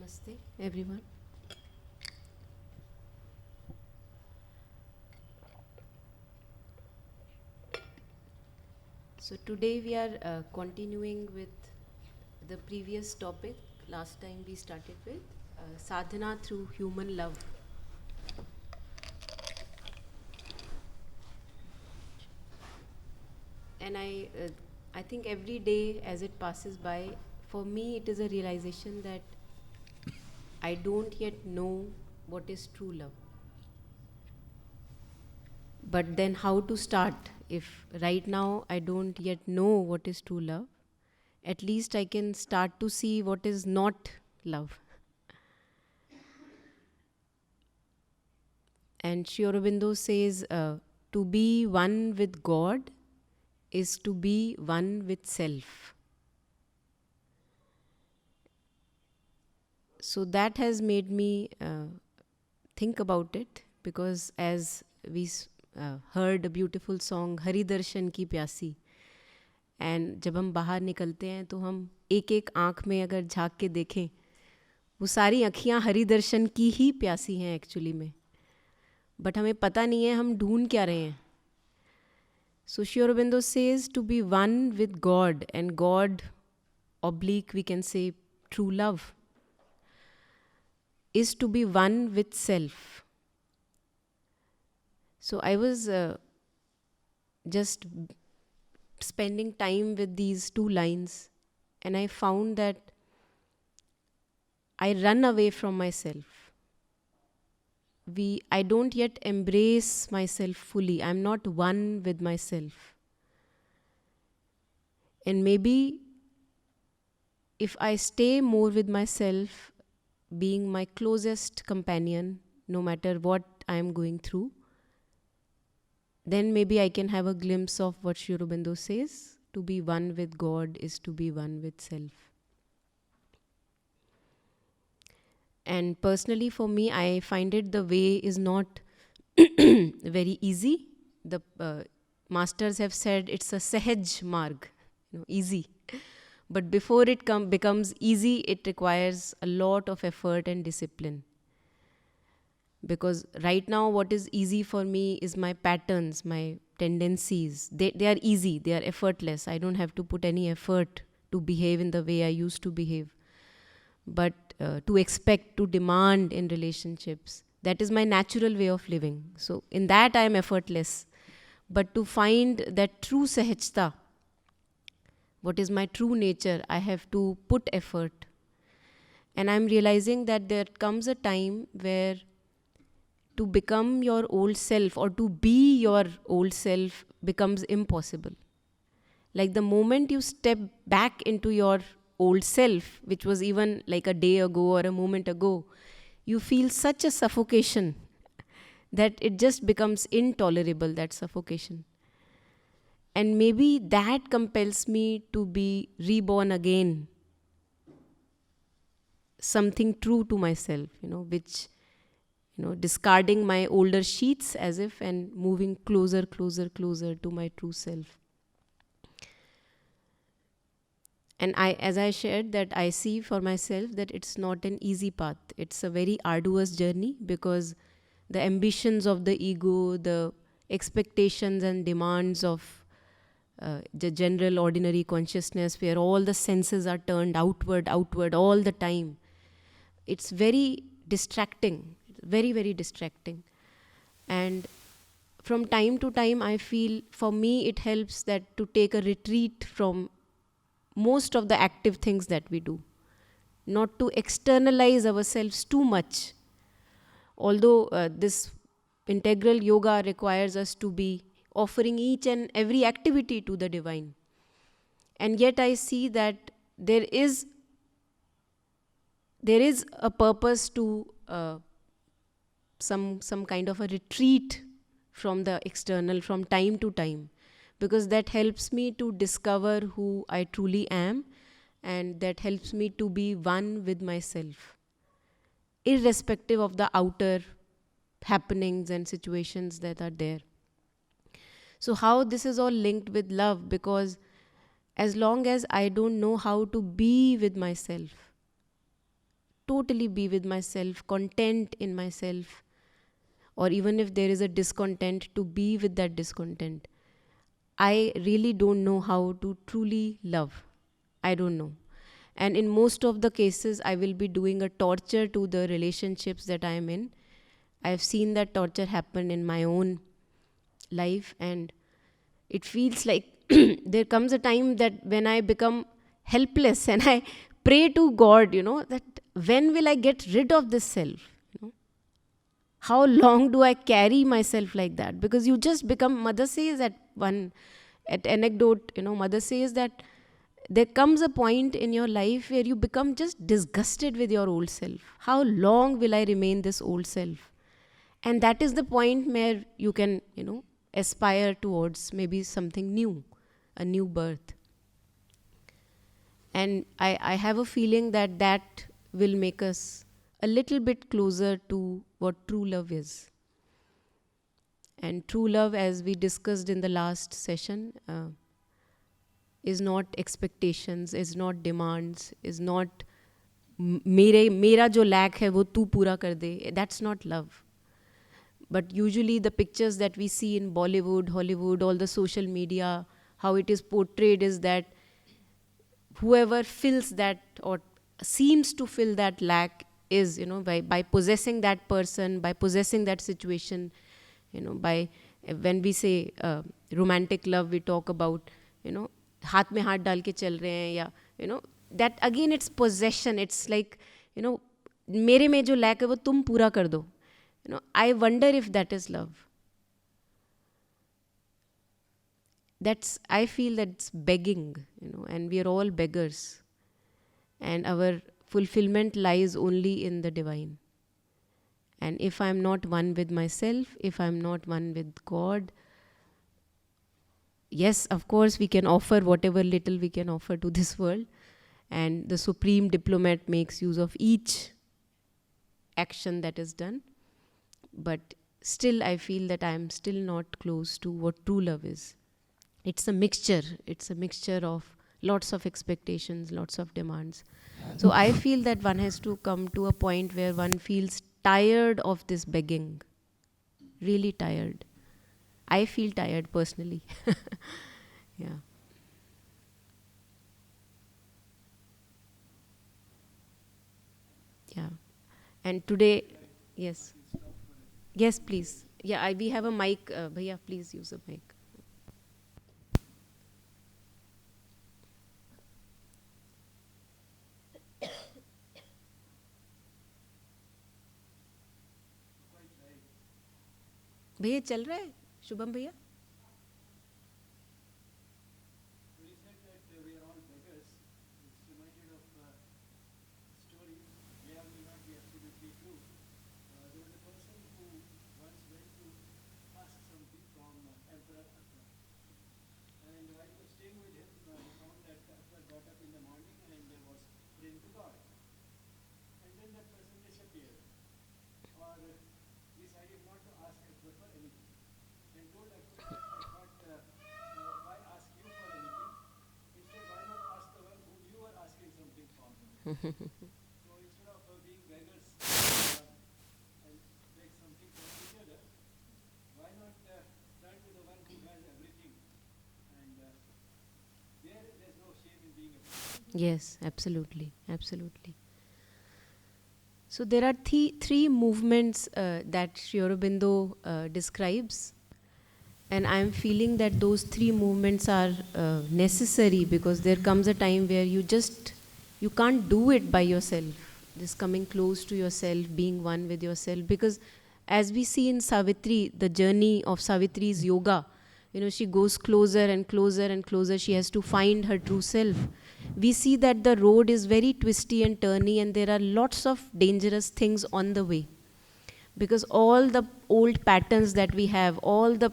Namaste, everyone. So today we are continuing with the previous topic. Last time we started with sadhana through human love. And I think every day as it passes by, for me it is a realization that I don't yet know what is true love. But then how to start if right now I don't yet know what is true love? At least I can start to see what is not love. And Sri Aurobindo says, to be one with God is to be one with self. So that has made me think about it, because as we heard a beautiful song, Hari Darshan Ki Pyasi, and जब हम बाहर निकलते हैं तो हम एक एक आँख में अगर झांक के देखें, वो सारी अखियाँ हरि दर्शन की ही प्यासी हैं एक्चुअली में, बट हमें पता नहीं है हम ढूंढ क्या रहे हैं. So Sri Aurobindo says to be one with God, and God oblique we can say true love is to be one with self. So I was just spending time with these two lines, and I found that I run away from myself. I don't yet embrace myself fully. I'm not one with myself. And maybe if I stay more with myself, being my closest companion, no matter what I'm going through, then maybe I can have a glimpse of what Sri Aurobindo says, to be one with God is to be one with self. And personally for me, I find it the way is not very easy. The masters have said it's a sahaj marg, easy. But before it becomes easy, it requires a lot of effort and discipline. Because right now what is easy for me is my patterns, my tendencies. They are easy, they are effortless. I don't have to put any effort to behave in the way I used to behave. But to expect, to demand in relationships, that is my natural way of living. So in that I am effortless. But to find that true sahajta, what is my true nature, I have to put effort. And I'm realizing that there comes a time where to become your old self or to be your old self becomes impossible. Like the moment you step back into your old self, which was even like a day ago or a moment ago, you feel such a suffocation that it just becomes intolerable, that suffocation. And maybe that compels me to be reborn again, something true to myself, which, discarding my older sheets as if and moving closer, closer, closer to my true self. And as I shared, that I see for myself that it's not an easy path. It's a very arduous journey, because the ambitions of the ego, the expectations and demands of the general ordinary consciousness, where all the senses are turned outward all the time, it's very distracting, very, very distracting. And from time to time, I feel for me it helps that to take a retreat from most of the active things that we do, not to externalize ourselves too much. Although this integral yoga requires us to be offering each and every activity to the divine. And yet I see that there is a purpose to some kind of a retreat from the external from time to time, because that helps me to discover who I truly am, and that helps me to be one with myself, irrespective of the outer happenings and situations that are there. So how this is all linked with love, because as long as I don't know how to be with myself, totally be with myself, content in myself, or even if there is a discontent, to be with that discontent. I really don't know how to truly love. I don't know. And in most of the cases, I will be doing a torture to the relationships that I am in. I've seen that torture happen in my own life, and it feels like there comes a time that when I become helpless and I pray to God, that when will I get rid of this self? How long do I carry myself like that? Because you just become, mother says at anecdote, mother says that there comes a point in your life where you become just disgusted with your old self. How long will I remain this old self? And that is the point where you can, aspire towards maybe something new, a new birth. And I have a feeling that that will make us a little bit closer to what true love is. And true love, as we discussed in the last session, is not expectations, is not demands, is not मेरा जो lack है वो तू पूरा कर दे. That's not love. But usually the pictures that we see in Bollywood, Hollywood, all the social media, how it is portrayed is that whoever fills that or seems to fill that lack is, by possessing that person, by possessing that situation, by when we say romantic love, we talk about, हाथ में हाथ डाल के चल रहे हैं या, that again it's possession. It's like, मेरे में जो lack है वो तुम पूरा कर दो. I wonder if that is love. I feel that's begging, and we are all beggars. And our fulfillment lies only in the divine. And if I'm not one with myself, if I'm not one with God, yes, of course, we can offer whatever little we can offer to this world. And the supreme diplomat makes use of each action that is done. But still, I feel that I'm still not close to what true love is. It's a mixture. It's a mixture of lots of expectations, lots of demands. So I feel that one has to come to a point where one feels tired of this begging. Really tired. I feel tired personally. Yeah. Yeah. And today, yes. Yes, please. Yeah, we have a mic. Bhaiya, please use a mic. भैया चल रहा है शुभम भैया Yes, absolutely, absolutely. So there are three movements that Sri Aurobindo describes, and I'm feeling that those three movements are necessary because there comes a time where you can't do it by yourself. This coming close to yourself, being one with yourself. Because as we see in Savitri, the journey of Savitri's yoga, she goes closer and closer and closer. She has to find her true self. We see that the road is very twisty and turny, and there are lots of dangerous things on the way. Because all the old patterns that we have, all the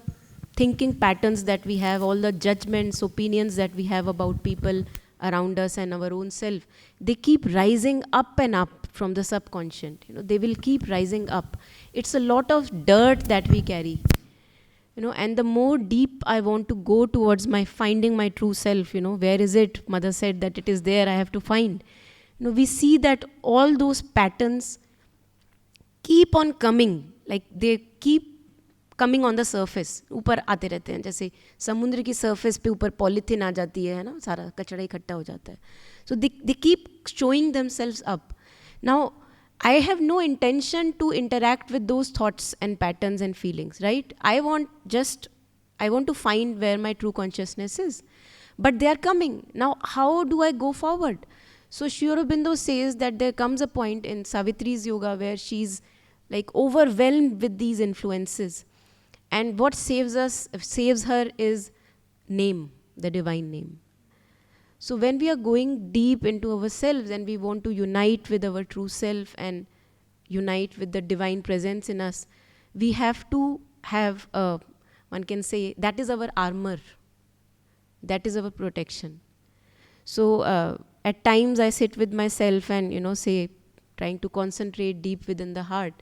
thinking patterns that we have, all the judgments, opinions that we have about people around us and our own self, they keep rising up and up from the subconscious. They will keep rising up. It's a lot of dirt that we carry. And the more deep I want to go towards finding my true self, where is it? Mother said that it is there, I have to find. We see that all those patterns keep on coming, like they keep coming on the surface, ऊपर आते रहते हैं, जैसे समुद्र की surface पे ऊपर polythene आ जाती है ना, सारा कचरा इकट्ठा हो जाता है. So they keep showing themselves up. Now I have no intention to interact with those thoughts and patterns and feelings, right? I want to find where my true consciousness is. But they are coming. Now, how do I go forward? So Sri Aurobindo says that there comes a point in Savitri's yoga where she's like overwhelmed with these influences. And what saves her is name, the divine name. So when we are going deep into ourselves and we want to unite with our true self and unite with the divine presence in us, we have to have, one can say, that is our armor. That is our protection. So at times I sit with myself and, say, trying to concentrate deep within the heart.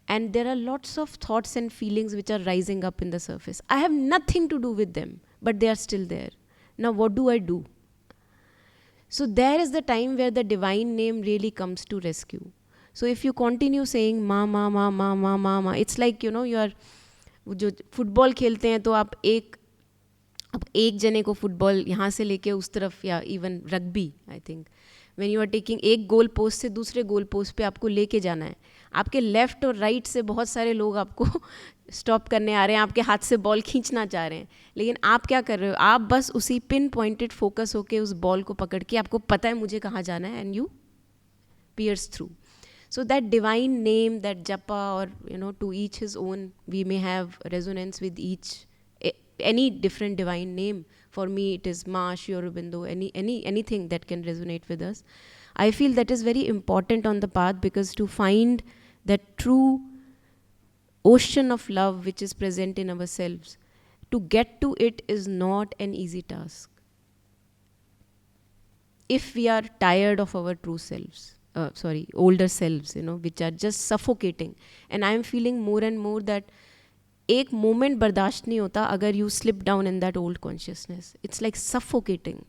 And there are lots of thoughts and feelings which are rising up in the surface. I have nothing to do with them, but they are still there. Now what do I do? So there is the time where the divine name really comes to rescue. So if you continue saying ma ma ma ma ma ma ma, it's like you are जो football खेलते हैं तो आप एक जने को football यहाँ से लेके उस तरफ, या even rugby, I think when you are taking एक गोल पोस्ट से दूसरे गोल पोस्ट पे आपको लेके जाना है, आपके लेफ्ट और राइट से बहुत सारे लोग आपको स्टॉप करने आ रहे हैं, आपके हाथ से बॉल खींचना चाह रहे हैं, लेकिन आप क्या कर रहे हो, आप बस उसी पिन पॉइंटेड फोकस होके उस बॉल को पकड़ के, आपको पता है मुझे कहाँ जाना है, and you piers through. So that divine name, that japa, or to each his own, we may have resonance with any different divine name. For me it is Ma, Sri Aurobindo, anything that can resonate with us. I feel that is very important on the path, because to find that true ocean of love which is present in ourselves, to get to it is not an easy task. If we are tired of our true selves, older selves, which are just suffocating. And I am feeling more and more that एक moment बर्दाश्त नहीं होता अगर you slip down in that old consciousness. It's like suffocating.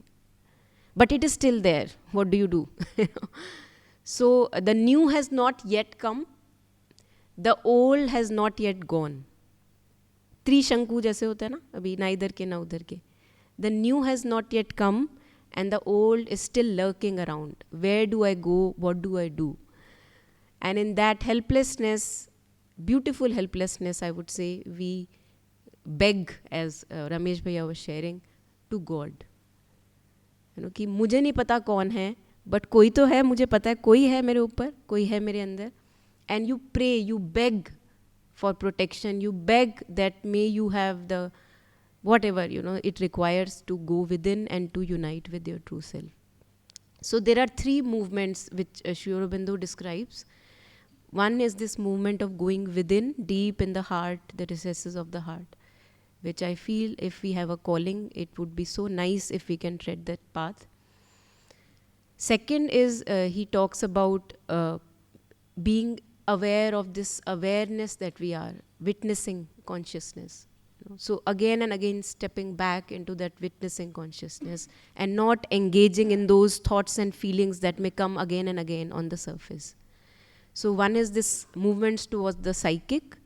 But it is still there. What do you do? So the new has not yet come. The old has not yet gone. त्रिशंकु जैसे होता है ना, अभी ना इधर के ना उधर के. The new has not yet come. And the old is still lurking around. Where do I go? What do I do? And in that helplessness, beautiful helplessness, I would say, we beg, as Ramesh Bhaiya was sharing, to God. कि मुझे नहीं पता कौन है, but कोई तो है, मुझे पता है कोई है मेरे ऊपर, कोई है मेरे अंदर. And you pray, you beg for protection, you beg that may you have the whatever it requires to go within and to unite with your true self. So there are three movements which Sri Aurobindo describes. One is this movement of going within, deep in the heart, the recesses of the heart, which I feel if we have a calling, it would be so nice if we can tread that path. Second is he talks about being aware of this awareness that we are, witnessing consciousness. So again and again stepping back into that witnessing consciousness and not engaging in those thoughts and feelings that may come again and again on the surface. So one is this movements towards the psychic,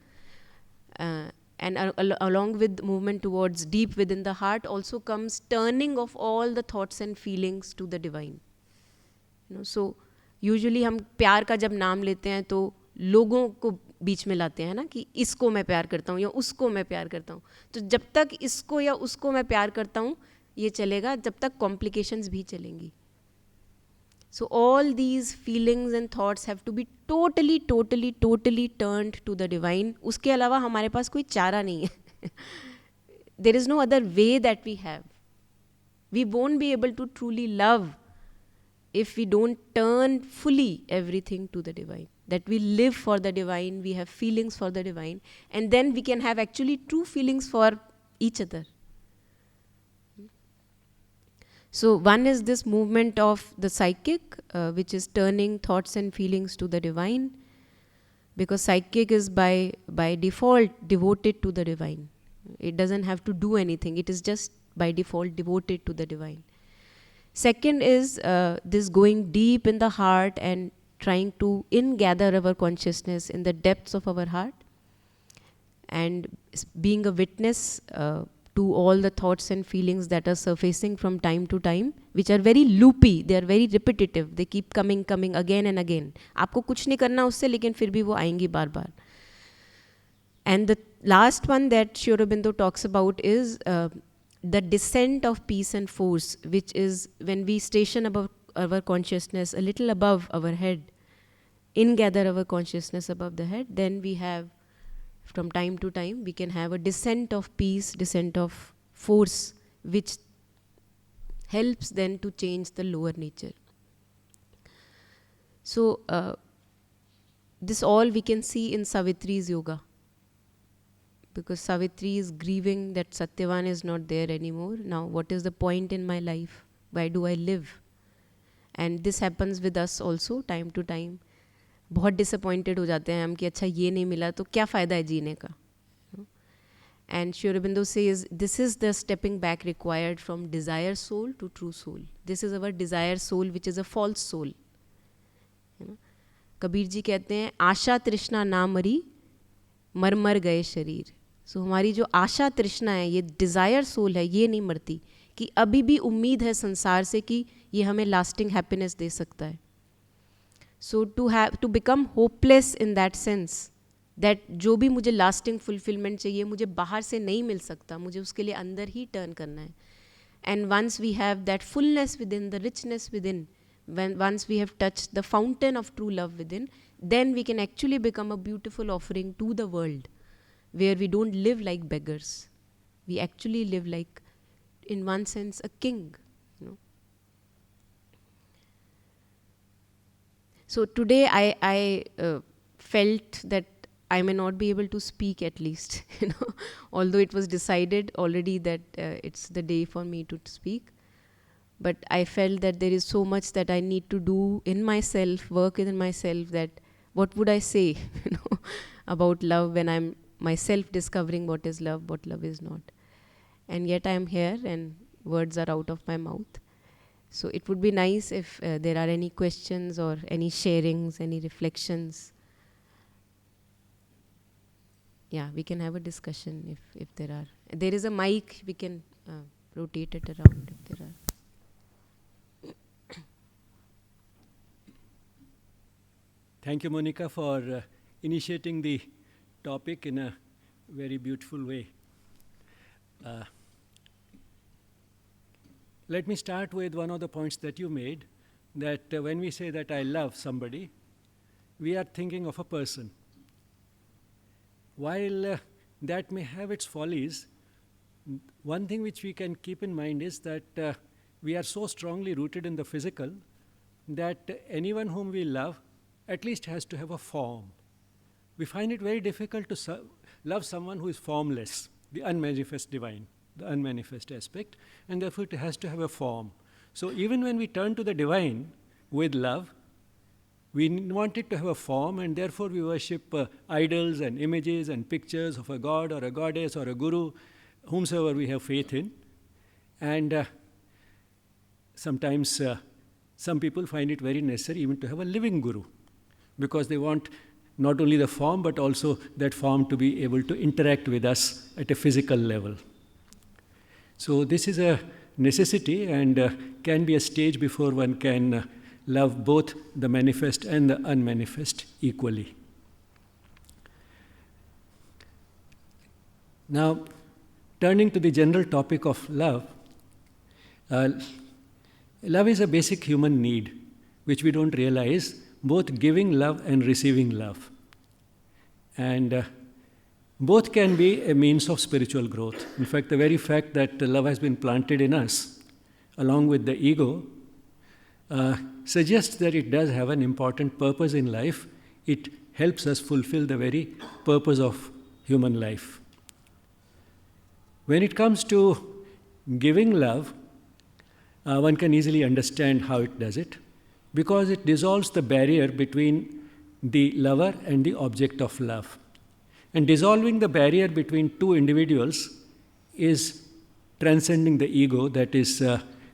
and along with movement towards deep within the heart also comes turning of all the thoughts and feelings to the divine. So usually हम प्यार का जब नाम लेते हैं तो लोगों को बीच में लाते हैं ना, कि इसको मैं प्यार करता हूँ या उसको मैं प्यार करता हूँ. तो जब तक इसको या उसको मैं प्यार करता हूँ ये चलेगा, जब तक कॉम्प्लिकेशंस भी चलेंगी. So all these feelings and thoughts have to be totally turned to the divine. उसके अलावा हमारे पास कोई चारा नहीं है. There is no other way that we have. We won't be able to truly love if we don't turn fully everything to the divine. That we live for the divine, we have feelings for the divine, and then we can have actually true feelings for each other. So one is this movement of the psychic, which is turning thoughts and feelings to the divine, because psychic is by default devoted to the divine. It doesn't have to do anything, it is just by default devoted to the divine. Second is this going deep in the heart and trying to ingather our consciousness in the depths of our heart, and being a witness to all the thoughts and feelings that are surfacing from time to time, which are very loopy, they are very repetitive, they keep coming again and again. आपको कुछ नहीं करना उससे, लेकिन फिर भी वो आएंगी बार बार. And the last one that Sri Aurobindo talks about is the descent of peace and force, which is when we station above our consciousness a little above our head, ingather our consciousness above the head, then we have, from time to time, we can have a descent of peace, descent of force, which helps then to change the lower nature. So this all we can see in Savitri's yoga, because Savitri is grieving that Satyavan is not there anymore. Now what is the point in my life? Why do I live? And this happens with us also time to time. बहुत disappointed हो जाते हैं हम कि अच्छा ये नहीं मिला तो क्या फ़ायदा है जीने का. And Sri Aurobindo says this is the stepping back required from desire soul to true soul. This is our desire soul, which is a false soul. Kabir ji कहते हैं आशा तृष्णा ना मरी मर मर गए शरीर. सो हमारी जो आशा तृष्णा है, ये डिज़ायर सोल है, ये नहीं मरती, कि अभी भी उम्मीद है संसार से कि ये हमें लास्टिंग हैप्पीनेस दे सकता है. So to become hopeless in that sense that जो भी मुझे लास्टिंग फुलफिलमेंट चाहिए मुझे बाहर से नहीं मिल सकता, मुझे उसके लिए अंदर ही टर्न करना है. And once we have that fullness within, the richness within, once we have touched the fountain of true love within, then we can actually become a beautiful offering to the world, where we don't live like beggars. We actually live like, in one sense, a king. So today I felt that I may not be able to speak, at least, although it was decided already that it's the day for me to speak. But I felt that there is so much that I need to do in myself, work in myself, that what would I say about love when I'm myself discovering what is love, what love is not. And yet I am here and words are out of my mouth. So it would be nice if there are any questions or any sharings, any reflections. Yeah, we can have a discussion if there are. There is a mic, we can rotate it around if there are. Thank you, Monica, for initiating the topic in a very beautiful way. Let me start with one of the points that you made, that when we say that I love somebody, we are thinking of a person. While that may have its follies, one thing which we can keep in mind is that we are so strongly rooted in the physical that anyone whom we love at least has to have a form. We find it very difficult to love someone who is formless, the unmanifest divine, the unmanifest aspect, and therefore it has to have a form. So even when we turn to the divine with love, we want it to have a form, and therefore we worship idols and images and pictures of a god or a goddess or a guru, whomsoever we have faith in. And sometimes some people find it very necessary even to have a living guru, because they want not only the form but also that form to be able to interact with us at a physical level. So this is a necessity and can be a stage before one can love both the manifest and the unmanifest equally. Now, turning to the general topic of love, love is a basic human need which we don't realize, both giving love and receiving love. And both can be a means of spiritual growth. In fact, the very fact that love has been planted in us, along with the ego, suggests that it does have an important purpose in life. It helps us fulfill the very purpose of human life. When it comes to giving love, one can easily understand how it does it, because it dissolves the barrier between the lover and the object of love. And dissolving the barrier between two individuals is transcending the ego, that is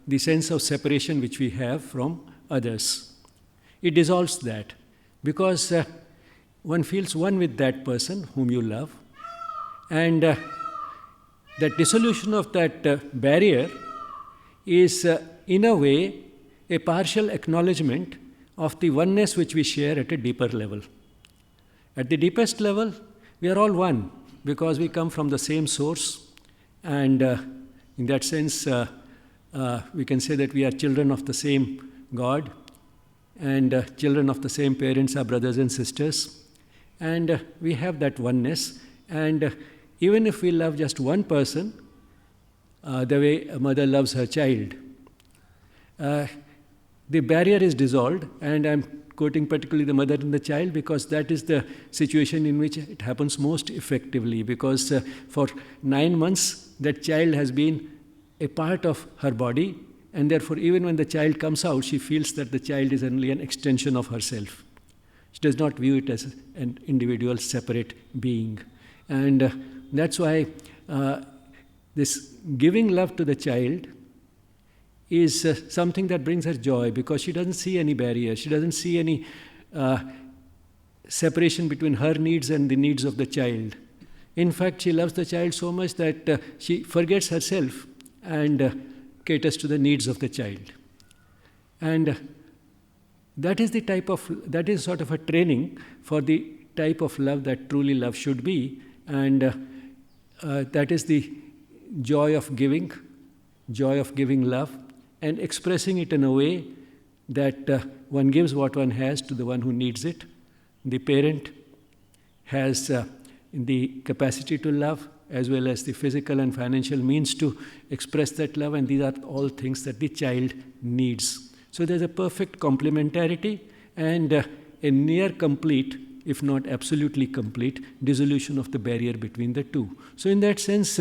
the sense of separation which we have from others. It dissolves that because one feels one with that person whom you love, and that dissolution of that barrier is in a way a partial acknowledgement of the oneness which we share at a deeper level. At the deepest level, we are all one because we come from the same source, and in that sense, we can say that we are children of the same God, and children of the same parents are brothers and sisters, and we have that oneness. And even if we love just one person, the way a mother loves her child, the barrier is dissolved, and I'm quoting particularly the mother and the child because that is the situation in which it happens most effectively, because for 9 months that child has been a part of her body, and therefore even when the child comes out, she feels that the child is only an extension of herself. She does not view it as an individual separate being. And that's why this giving love to the child is something that brings her joy, because she doesn't see any barrier. She doesn't see any separation between her needs and the needs of the child. In fact, she loves the child so much that she forgets herself and caters to the needs of the child. And that is sort of a training for the type of love that truly love should be. And that is the joy of giving love, and expressing it in a way that one gives what one has to the one who needs it. The parent has the capacity to love, as well as the physical and financial means to express that love, and these are all things that the child needs. So there's a perfect complementarity and a near complete, if not absolutely complete, dissolution of the barrier between the two. So in that sense,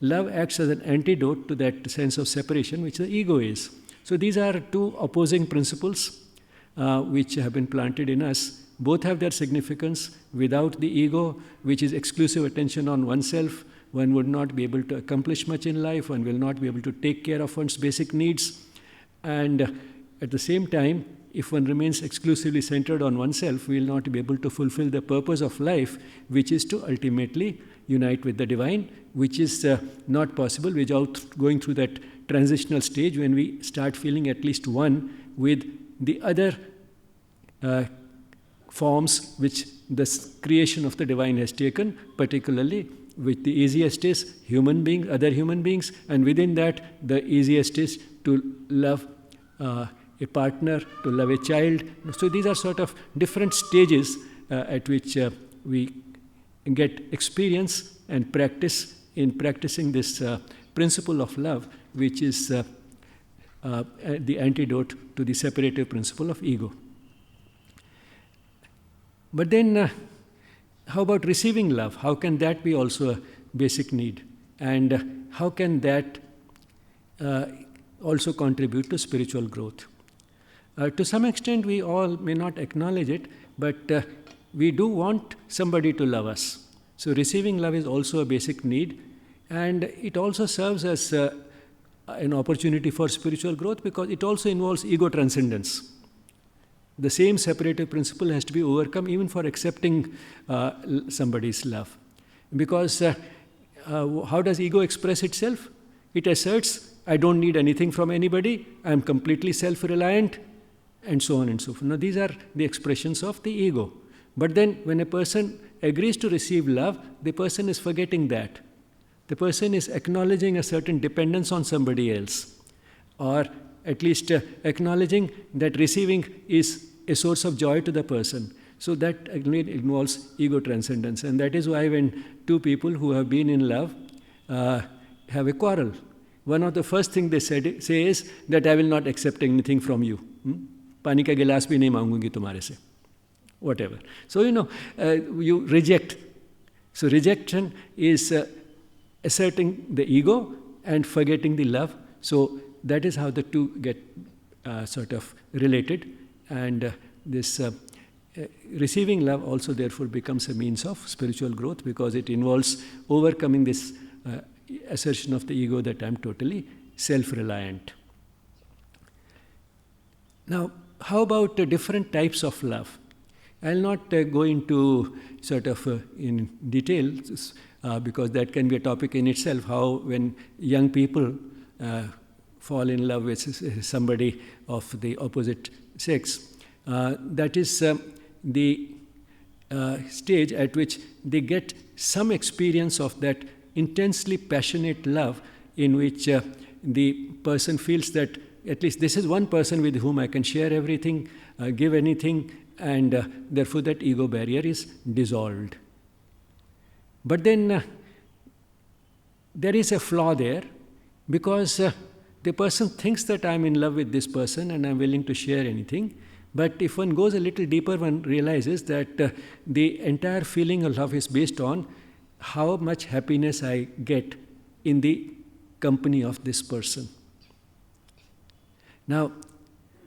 love acts as an antidote to that sense of separation which the ego is. So these are two opposing principles which have been planted in us. Both have their significance. Without the ego, which is exclusive attention on oneself, one would not be able to accomplish much in life, one will not be able to take care of one's basic needs. And at the same time, if one remains exclusively centered on oneself, we will not be able to fulfill the purpose of life, which is to ultimately unite with the divine, which is not possible without going through that transitional stage when we start feeling at least one with the other forms which the creation of the divine has taken, particularly with the easiest is other human beings, and within that the easiest is to love a partner, to love a child. So these are sort of different stages at which we get experience and practice in practicing this principle of love, which is the antidote to the separative principle of ego. But then, how about receiving love? How can that be also a basic need? And how can that also contribute to spiritual growth? To some extent, we all may not acknowledge it, but we do want somebody to love us. So receiving love is also a basic need, and it also serves as an opportunity for spiritual growth because it also involves ego transcendence. The same separative principle has to be overcome even for accepting somebody's love. Because how does ego express itself? It asserts, I don't need anything from anybody, I am completely self-reliant, and so on and so forth. Now these are the expressions of the ego. But then when a person agrees to receive love, the person is forgetting that. The person is acknowledging a certain dependence on somebody else, or at least acknowledging that receiving is a source of joy to the person. So that involves ego transcendence. And that is why when two people who have been in love have a quarrel, one of the first things they say is that I will not accept anything from you. Pani ka gilas bhi nahi mangungi tumhare se. Whatever. So, you reject. So rejection is asserting the ego and forgetting the love. So that is how the two get sort of related. And this receiving love also therefore becomes a means of spiritual growth because it involves overcoming this assertion of the ego that I'm totally self-reliant. Now, how about different types of love? I'll not go into sort of in detail because that can be a topic in itself, how when young people fall in love with somebody of the opposite sex, that is the stage at which they get some experience of that intensely passionate love in which the person feels that at least this is one person with whom I can share everything, give anything, and therefore that ego barrier is dissolved. But then there is a flaw there, because the person thinks that I'm in love with this person and I'm willing to share anything. But if one goes a little deeper, one realizes that the entire feeling of love is based on how much happiness I get in the company of this person. Now,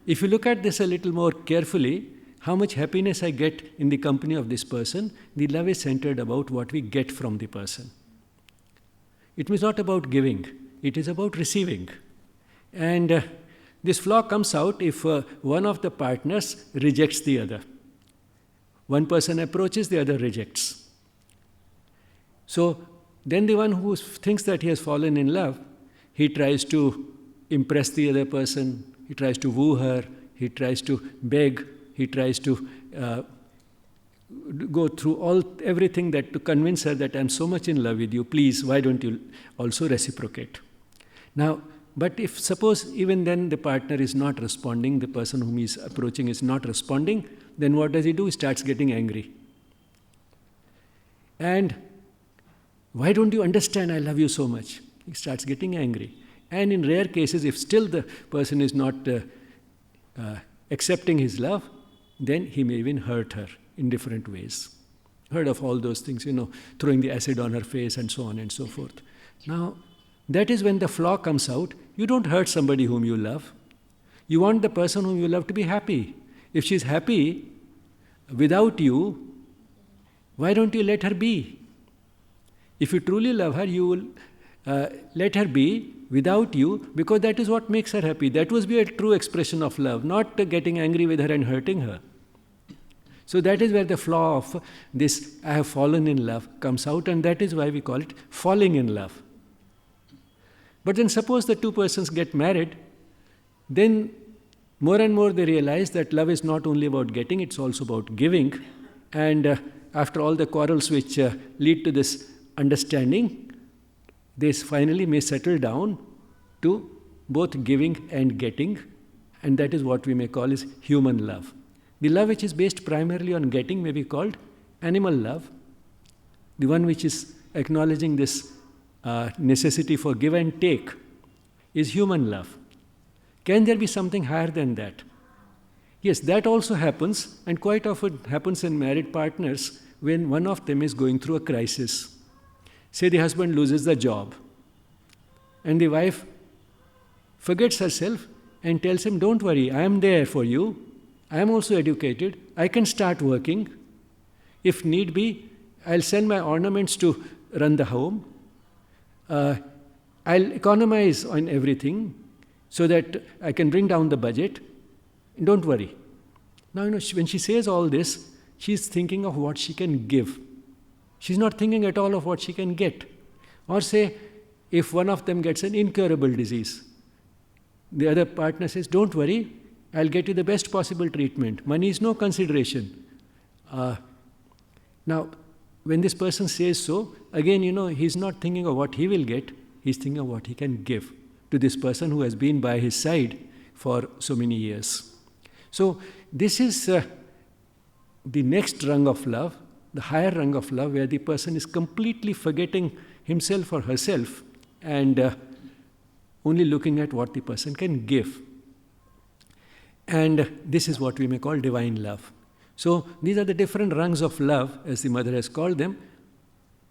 if you look at this a little more carefully, how much happiness I get in the company of this person, the love is centered about what we get from the person. It is not about giving, it is about receiving. And this flaw comes out if one of the partners rejects the other. One person approaches, the other rejects. So then the one who thinks that he has fallen in love, he tries to impress the other person, he tries to woo her, he tries to beg, he tries to go through everything that to convince her that I'm so much in love with you, please, why don't you also reciprocate? Now, but if suppose even then the partner is not responding, the person whom he is approaching is not responding, then what does he do? He starts getting angry. And why don't you understand I love you so much? He starts getting angry. And in rare cases, if still the person is not accepting his love, then he may even hurt her in different ways. Heard of all those things, throwing the acid on her face and so on and so forth. Now, that is when the flaw comes out. You don't hurt somebody whom you love. You want the person whom you love to be happy. If she's happy without you, why don't you let her be? If you truly love her, you will let her be without you, because that is what makes her happy. That would be a true expression of love, not getting angry with her and hurting her. So that is where the flaw of this I have fallen in love comes out, and that is why we call it falling in love. But then suppose the two persons get married, then more and more they realize that love is not only about getting, it's also about giving. And after all the quarrels which lead to this understanding, they finally may settle down to both giving and getting, and that is what we may call is human love. The love which is based primarily on getting may be called animal love. The one which is acknowledging this necessity for give and take is human love. Can there be something higher than that? Yes, that also happens, and quite often happens in married partners when one of them is going through a crisis. Say the husband loses the job, and the wife forgets herself and tells him, don't worry, I am there for you. I am also educated. I can start working. If need be, I'll sell my ornaments to run the home. I'll economize on everything so that I can bring down the budget. Don't worry. Now, when she says all this, she's thinking of what she can give. She's not thinking at all of what she can get. Or say, if one of them gets an incurable disease, the other partner says, don't worry, I'll get you the best possible treatment. Money is no consideration. Now, when this person says so, again, he's not thinking of what he will get, he's thinking of what he can give to this person who has been by his side for so many years. So, this is the next rung of love, the higher rung of love, where the person is completely forgetting himself or herself and only looking at what the person can give. And this is what we may call divine love. So these are the different rungs of love, as the mother has called them.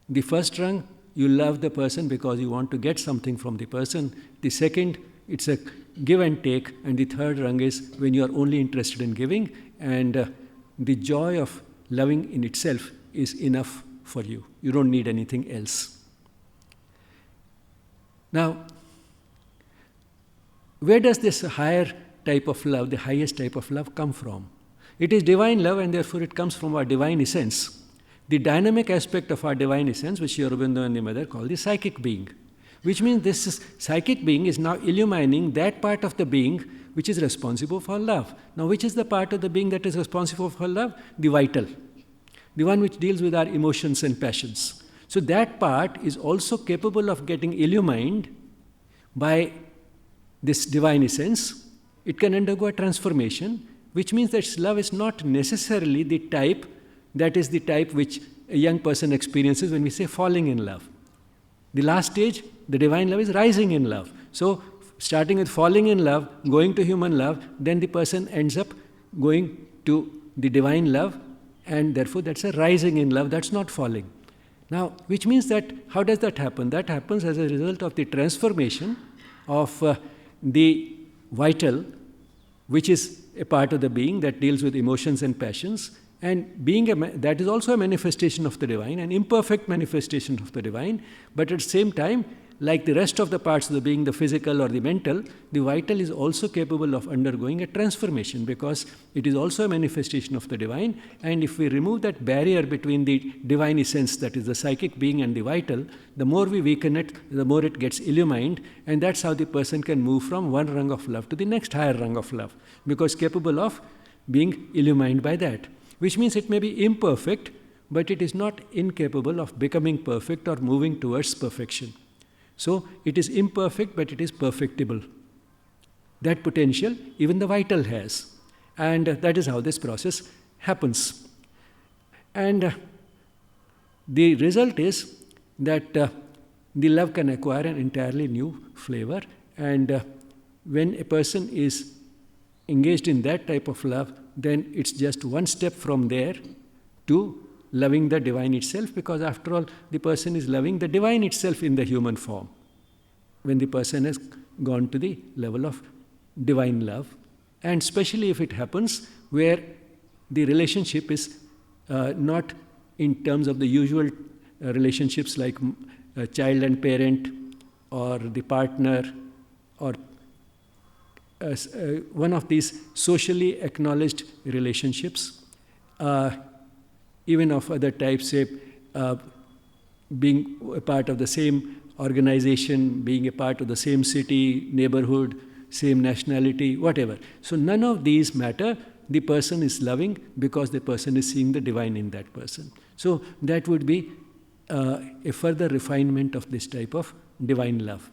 The first rung, you love the person because you want to get something from the person. The second, it's a give and take. And the third rung is when you are only interested in giving, and the joy of loving in itself is enough for you. You don't need anything else. Now, where does this higher type of love, the highest type of love, come from? It is divine love, and therefore it comes from our divine essence. The dynamic aspect of our divine essence, which Sri Aurobindo and the mother call the psychic being, which means psychic being is now illumining that part of the being which is responsible for love. Now, which is the part of the being that is responsible for love? The vital, the one which deals with our emotions and passions. So that part is also capable of getting illumined by this divine essence. It can undergo a transformation, which means that love is not necessarily the type that is the type which a young person experiences when we say falling in love. The last stage, the divine love, is rising in love. So, starting with falling in love, going to human love, then the person ends up going to the divine love, and therefore that's a rising in love, that's not falling. Now, which means that, how does that happen? That happens as a result of the transformation of the vital, which is a part of the being that deals with emotions and passions, and that is also a manifestation of the divine, an imperfect manifestation of the divine, but at the same time, like the rest of the parts of the being, the physical or the mental, the vital is also capable of undergoing a transformation, because it is also a manifestation of the divine. And if we remove that barrier between the divine essence, that is the psychic being, and the vital, the more we weaken it, the more it gets illumined, and that's how the person can move from one rung of love to the next higher rung of love, because capable of being illumined by that. Which means it may be imperfect, but it is not incapable of becoming perfect or moving towards perfection. So it is imperfect, but it is perfectible. That potential even the vital has. And that is how this process happens. And the result is that the love can acquire an entirely new flavor. And when a person is engaged in that type of love, then it's just one step from there to loving the divine itself, because after all, the person is loving the divine itself in the human form, when the person has gone to the level of divine love. And especially if it happens where the relationship is not in terms of the usual relationships like child and parent, or the partner, or one of these socially acknowledged relationships, even of other types, say being a part of the same organization, being a part of the same city, neighborhood, same nationality, whatever. So none of these matter. The person is loving because the person is seeing the divine in that person. So that would be a further refinement of this type of divine love.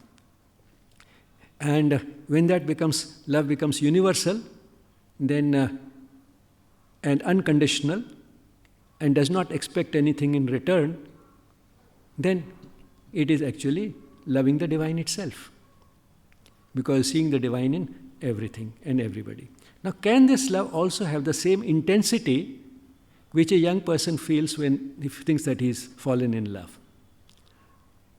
And when that love becomes universal, then and unconditional, and does not expect anything in return, then it is actually loving the divine itself, because seeing the divine in everything and everybody. Now, can this love also have the same intensity which a young person feels when he thinks that he's fallen in love?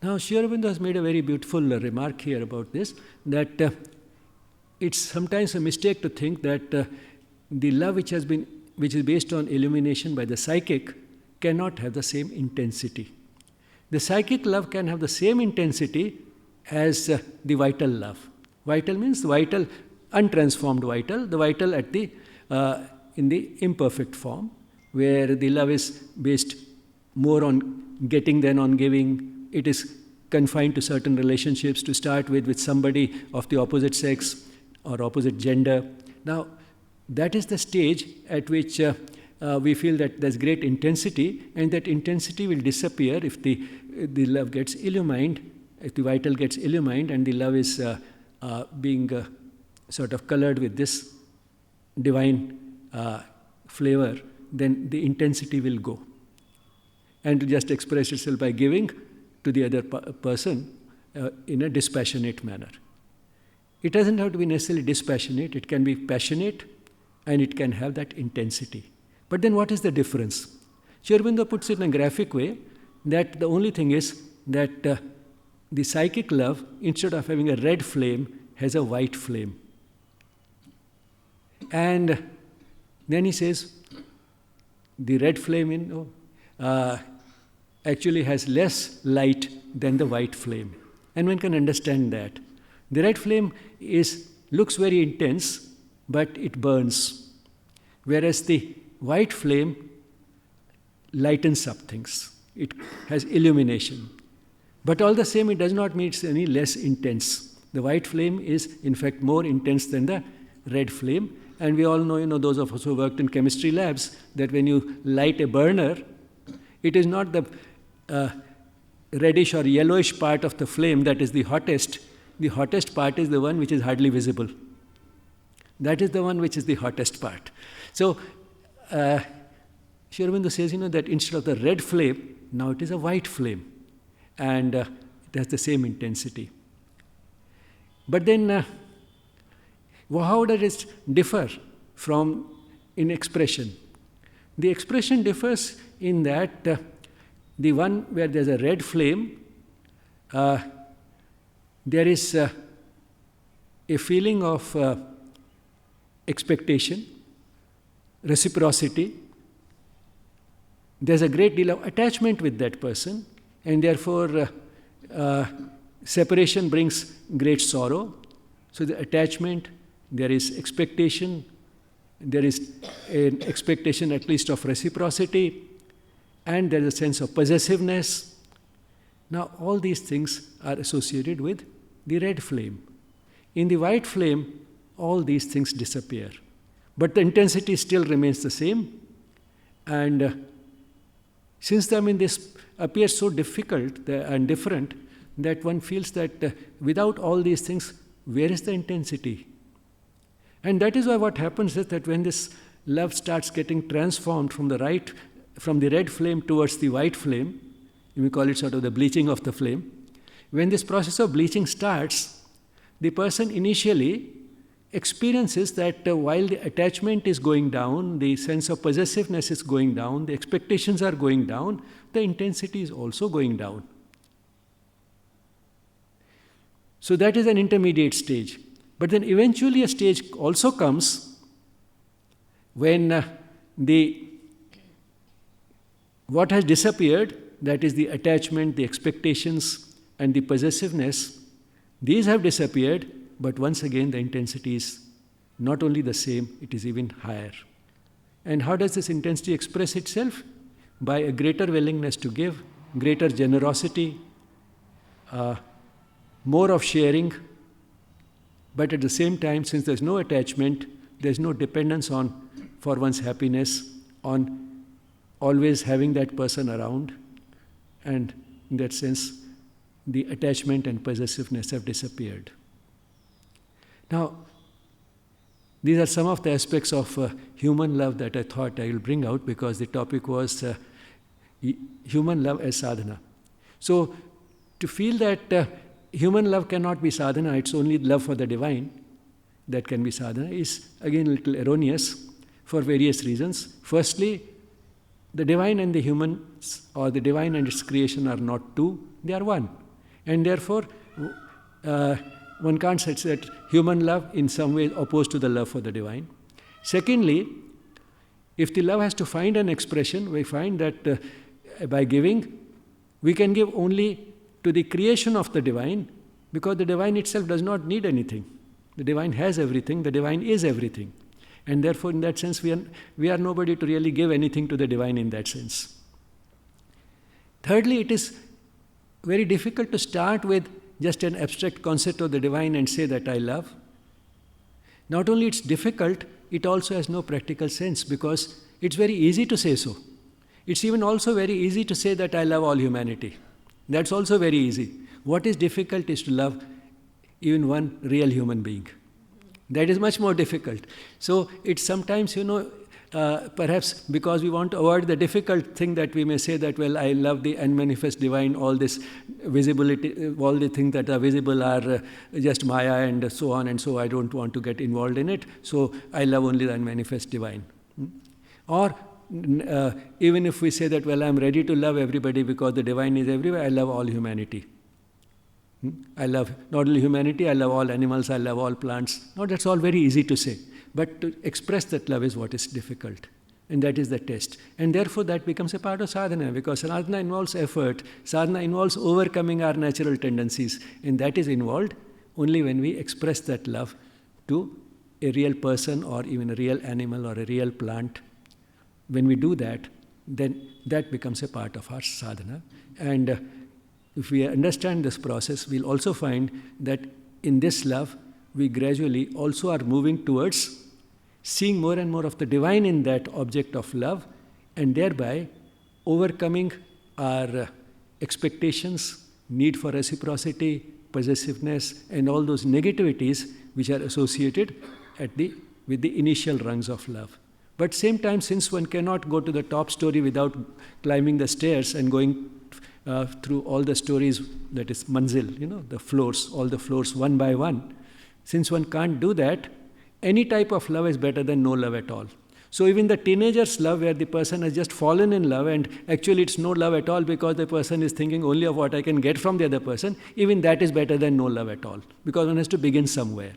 Now, Sri Aurobindo has made a very beautiful remark here about this, that it's sometimes a mistake to think that the love which is based on illumination by the psychic cannot have the same intensity. The psychic love can have the same intensity as the vital love. Vital means the vital, untransformed vital, the vital at the in the imperfect form, where the love is based more on getting than on giving. It is confined to certain relationships to start with somebody of the opposite sex or opposite gender. Now, that is the stage at which we feel that there's great intensity, and that intensity will disappear if the love gets illumined, if the vital gets illumined, and the love is being sort of colored with this divine flavor, then the intensity will go. And to just express itself by giving to the other person in a dispassionate manner. It doesn't have to be necessarily dispassionate, it can be passionate, and it can have that intensity. But then what is the difference? Sri Aurobindo puts it in a graphic way, that the only thing is that the psychic love, instead of having a red flame, has a white flame. And then he says, the red flame actually has less light than the white flame. And one can understand that. The red flame looks very intense, but it burns. Whereas the white flame lightens up things. It has illumination. But all the same, it does not mean it's any less intense. The white flame is, in fact, more intense than the red flame. And we all know, those of us who worked in chemistry labs, that when you light a burner, it is not the reddish or yellowish part of the flame that is the hottest. The hottest part is the one which is hardly visible. That is the one which is the hottest part. So, Sri Aurobindo says, that instead of the red flame, now it is a white flame. And it has the same intensity. But then, how does it differ from in expression? The expression differs in that the one where there's a red flame, there is a feeling of expectation, reciprocity. There's a great deal of attachment with that person, and therefore separation brings great sorrow. So the attachment, there is expectation, there is an expectation at least of reciprocity, and there is a sense of possessiveness. Now all these things are associated with the red flame. In the white flame, all these things disappear. But the intensity still remains the same. And since this appears so difficult and different, that one feels that without all these things, where is the intensity? And that is why what happens is that when this love starts getting transformed from the red flame towards the white flame, we call it sort of the bleaching of the flame. When this process of bleaching starts, the person initially experiences that while the attachment is going down, the sense of possessiveness is going down, the expectations are going down, the intensity is also going down. So that is an intermediate stage. But then eventually a stage also comes when what has disappeared, that is the attachment, the expectations, and the possessiveness, these have disappeared, but once again the intensity is not only the same, it is even higher. And how does this intensity express itself? By a greater willingness to give, greater generosity, more of sharing, but at the same time, since there's no attachment, there's no dependence for one's happiness, on always having that person around, and in that sense, the attachment and possessiveness have disappeared. Now, these are some of the aspects of human love that I thought I will bring out, because the topic was human love as sadhana. So, to feel that human love cannot be sadhana, it's only love for the divine that can be sadhana, is again a little erroneous for various reasons. Firstly, the divine and the humans, or the divine and its creation, are not two, they are one. And therefore, one can't say that human love in some way opposed to the love for the divine. Secondly, if the love has to find an expression, we find that by giving, we can give only to the creation of the divine, because the divine itself does not need anything. The divine has everything, the divine is everything. And therefore, in that sense, we are nobody to really give anything to the divine in that sense. Thirdly, it is very difficult to start with just an abstract concept of the divine and say that I love. Not only it's difficult, it also has no practical sense, because it's very easy to say so. It's even also very easy to say that I love all humanity. That's also very easy. What is difficult is to love even one real human being. That is much more difficult. So it's sometimes, perhaps because we want to avoid the difficult thing, that we may say that, well, I love the unmanifest divine, all this visibility, all the things that are visible are just Maya and so on, and so I don't want to get involved in it, so I love only the unmanifest divine. Or even if we say that, well, I'm ready to love everybody because the divine is everywhere, I love all humanity. I love not only humanity, I love all animals, I love all plants. No, that's all very easy to say. But to express that love is what is difficult. And that is the test. And therefore that becomes a part of sadhana, because sadhana involves effort. Sadhana involves overcoming our natural tendencies. And that is involved only when we express that love to a real person or even a real animal or a real plant, when we do that, then that becomes a part of our sadhana. And if we understand this process, we'll also find that in this love, we gradually also are moving towards seeing more and more of the divine in that object of love, and thereby overcoming our expectations, need for reciprocity, possessiveness, and all those negativities which are associated with the initial rungs of love. But same time, since one cannot go to the top story without climbing the stairs and going through all the stories, that is manzil, the floors, all the floors one by one, since one can't do that, any type of love is better than no love at all. So even the teenager's love, where the person has just fallen in love and actually it's no love at all because the person is thinking only of what I can get from the other person, even that is better than no love at all, because one has to begin somewhere.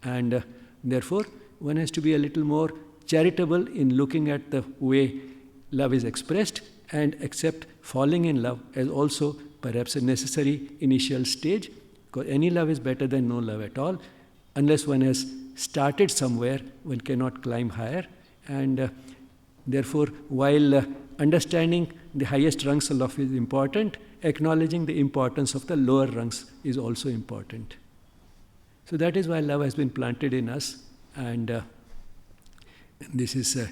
And therefore, one has to be a little more charitable in looking at the way love is expressed and accept falling in love as also perhaps a necessary initial stage, because any love is better than no love at all. Unless one has started somewhere, one cannot climb higher. And therefore, while understanding the highest rungs of love is important, acknowledging the importance of the lower rungs is also important. So that is why love has been planted in us, and this is a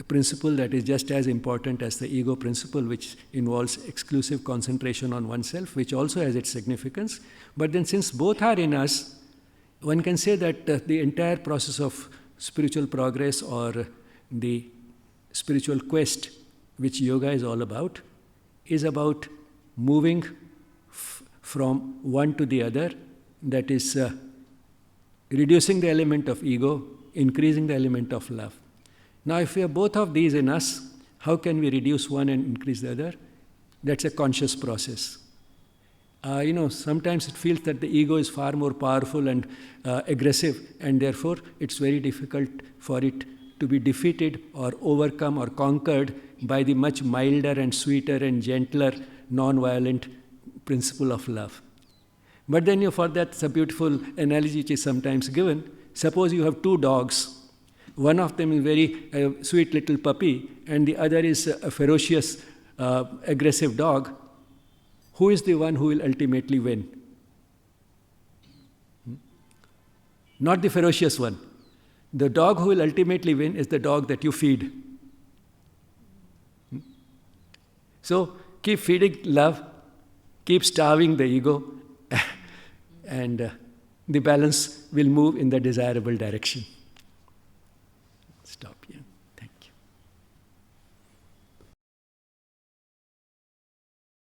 principle that is just as important as the ego principle, which involves exclusive concentration on oneself, which also has its significance. But then since both are in us, one can say that the entire process of spiritual progress or the spiritual quest, which yoga is all about, is about moving from one to the other, that is reducing the element of ego, increasing the element of love. Now, if we have both of these in us, how can we reduce one and increase the other? That's a conscious process. Sometimes it feels that the ego is far more powerful and aggressive, and therefore it's very difficult for it to be defeated or overcome or conquered by the much milder and sweeter and gentler, non-violent principle of love. But then for that, it's a beautiful analogy which is sometimes given. Suppose you have two dogs. One of them is very sweet little puppy, and the other is a ferocious, aggressive dog. Who is the one who will ultimately win? Not the ferocious one. The dog who will ultimately win is the dog that you feed. So keep feeding love, keep starving the ego, and the balance will move in the desirable direction.